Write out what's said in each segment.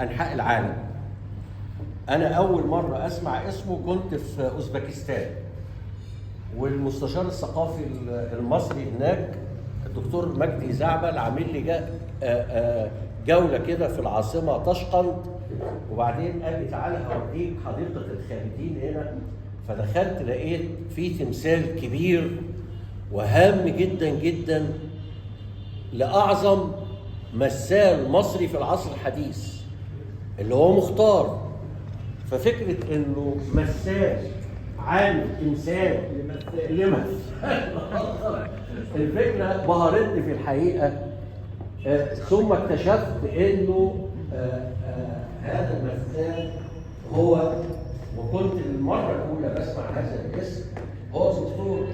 أنحاء العالم. أنا أول مرة أسمع اسمه كنت في أوزبكستان، والمستشار الثقافي المصري هناك الدكتور مجدي زعبل عامل لي جولة كده في العاصمة طشقند، وبعدين قال لي تعالى أوريك حديقة الخالدين هنا. فدخلت لقيت في تمثال كبير وهام جدا جدا لأعظم مثال مصري في العصر الحديث اللي هو مختار. ففكرة إنه مثال عامل تمثال الفكرة بهرتني في الحقيقة. ثم اكتشفت إنه هذا المثال هو، وكنت المرة الأولى بسمع هذا الاسم، هو الدكتور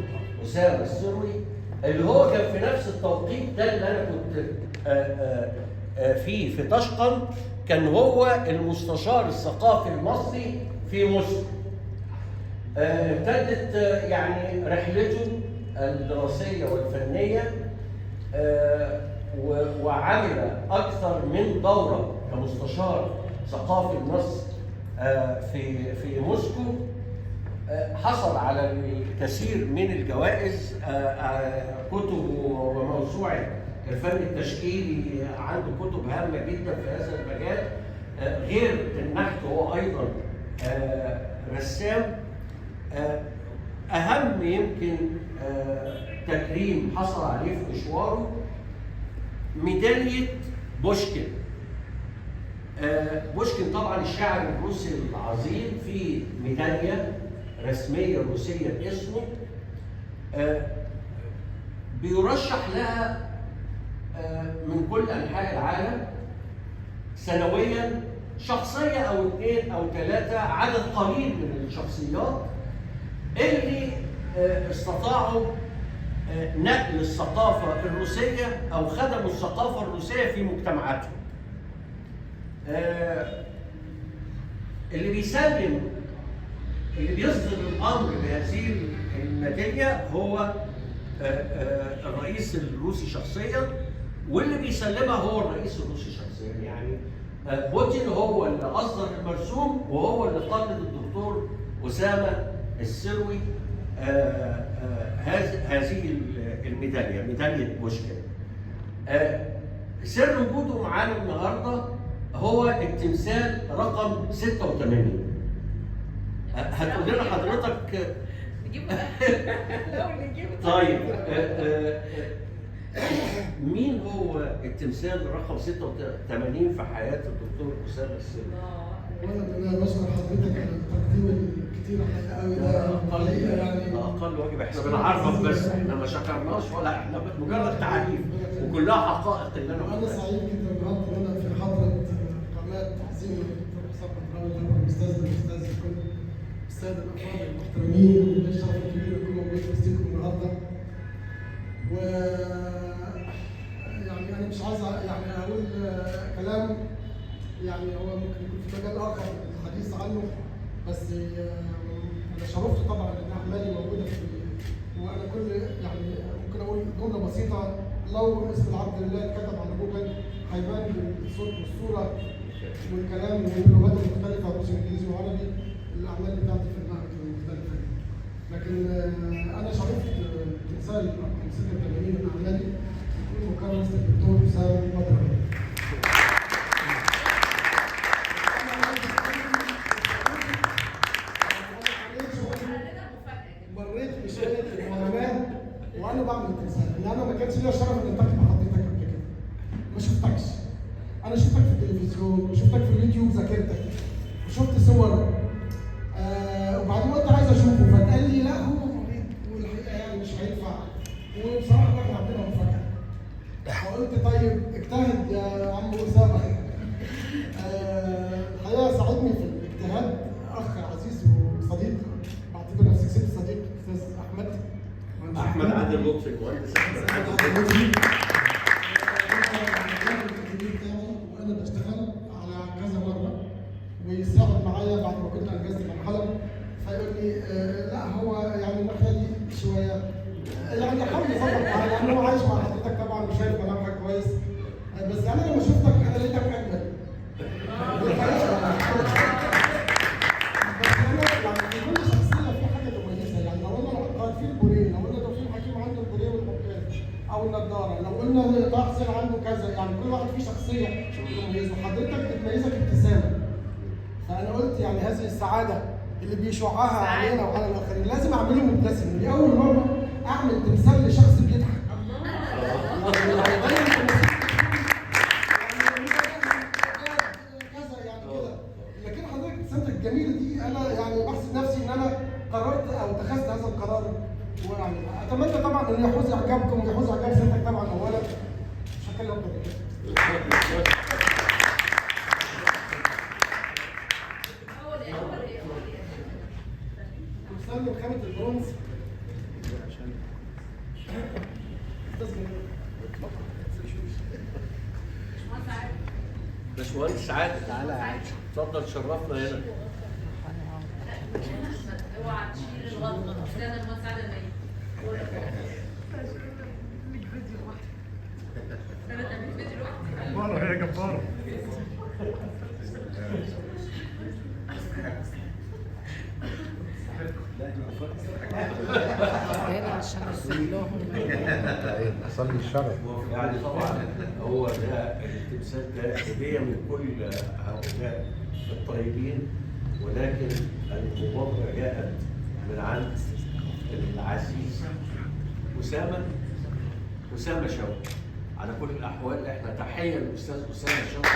أسامة السروي، اللي هو كان في نفس التوقيت ده اللي أنا كنت في طشقند، كان هو المستشار الثقافي المصري في موسكو. امتدت يعني رحلته الدراسية والفنية، وعمل أكثر من دورة كمستشار ثقافي مصر في موسكو. حصل على الكثير من الجوائز، كتبه وموسوعة الفن التشكيلي عنده كتب هامة جدا في هذا المجال. غير النحت هو أيضا رسام. أهم يمكن تكريم حصل عليه في مشواره ميدالية بوشكين. بوشكين طبعا الشاعر الروسي العظيم، في ميدالية رسمية روسية باسمه، بيرشح لها من كل أنحاء العالم سنويا شخصية أو 2 أو 3، عدد قليل من الشخصيات اللي استطاعوا نقل الثقافة الروسية أو خدموا الثقافة الروسية في مجتمعاتهم. اللي بيسلم، اللي بيصدر الأمر بهذه الميدالية هو الرئيس الروسي شخصيا، واللي بيسلمها هو الرئيس الروسي شخصيا. يعني بوتين هو اللي أصدر المرسوم، وهو اللي قلد الدكتور أسامة السروي هذه الميدالية، ميدالية بوشكين. سر وجوده معانا النهارده هو التمثال رقم 86. هتقول لنا حضرتك طيب مين هو التمثال رقم 86 في حياة الدكتور أسامة السروي؟ وانا بشكر حضرتك على التقديم الكتير قوي ده. يعني اقل واجب، احنا بنعرفك بس، احنا ما شكرناش ولا احنا مجرد تعريف، وكلها حقائق اللي انا سعيد جدا النهارده ان انا في حضره قناه تحسين الدكتور حسام بدراوي، طبعا الاستاذ كل الساده الافاضل المحترمين، الشرف الكبير يكون موجود في وسطكم النهارده. و يعني انا مش عايز يعني اقول كلام يعني هو ممكن يكون في مجال اخر الحديث عنه، بس انا شرفت طبعا ان اعمالي موجوده في، وانا كل يعني ممكن اقول جمله بسيطه، لو اسم العبد لله اتكتب على جوجل هيبان بالصوت والصوره والكلام واللغات المختلفه، روسي وانجليزي وعربي، الاعمال بتاعتي في المعرض المختلفه. لكن انا شرفت تمثال رقم 86 من اعمالي يكون مكرس للدكتور حسام بدراوي. مريت بشويه المهمات وانا بعمل التمثال، ان انا ما كانش ليا شرف ان التقي مع حضرتك قبل كده. ما شفتكش، انا شفتك في التلفزيون وشفتك في اليوتيوب، ذاكرتك وشفت صور. وبعدين قلت عايز اشوفه، فقال لي لا هو مريض والحقيقه يعني مش هينفع، وبصراحه احنا عندنا مفاجاه. فقلت طيب اجتهد يا عم اسامه. الحقيقه ساعدني في الاجتهاد اخ عزيز وصديق، بعتبر نفسي كسبت صديق، استاذ احمد عادل لطفي، المهندس احمد عادل لطفي. وانا بشتغل على كذا مره ويساعد معايا بعد ما كنت انجزت مرحله، فيقول لي لا هو يعني الناحيه دي شويه يعني حاول يظبط معايا، لان هو عايش مع حضرتك طبعا وشايف ملامحك كويس، بس انا لما شفتك انا لقيتك اجمل. هذه السعاده اللي بيشعها علينا وعلى الاخرين لازم اعمله مبتسم. دي اول مره اعمل تمثال لشخص بيضحك. لكن حضرتك ابتسامتك الجميله دي انا يعني بحسب نفسي ان انا قررت او اتخذت هذا القرار. ويعني اتمنى طبعا ان يحوز اعجابكم ويحوز اعجاب سيادتك طبعا اولا. مش هتكلم اكتر من كده. بنستخدم خامة البرونز. باشمهندس عادل تعالى اتفضل شرفنا هنا. اوعى تشيل الغلطه استنى المهندس عادل انا تعمل فيديو لوحدي والله يا جبار. هنا عشان اصلي لهم صلي الشرف. يعني طبعا هو ده التمثال ده هديه من كل هؤلاء الطيبين، ولكن المبادره جاءت من عند العزيز اسامه شوقي. على كل الاحوال احنا تحيه للاستاذ اسامه شوقي.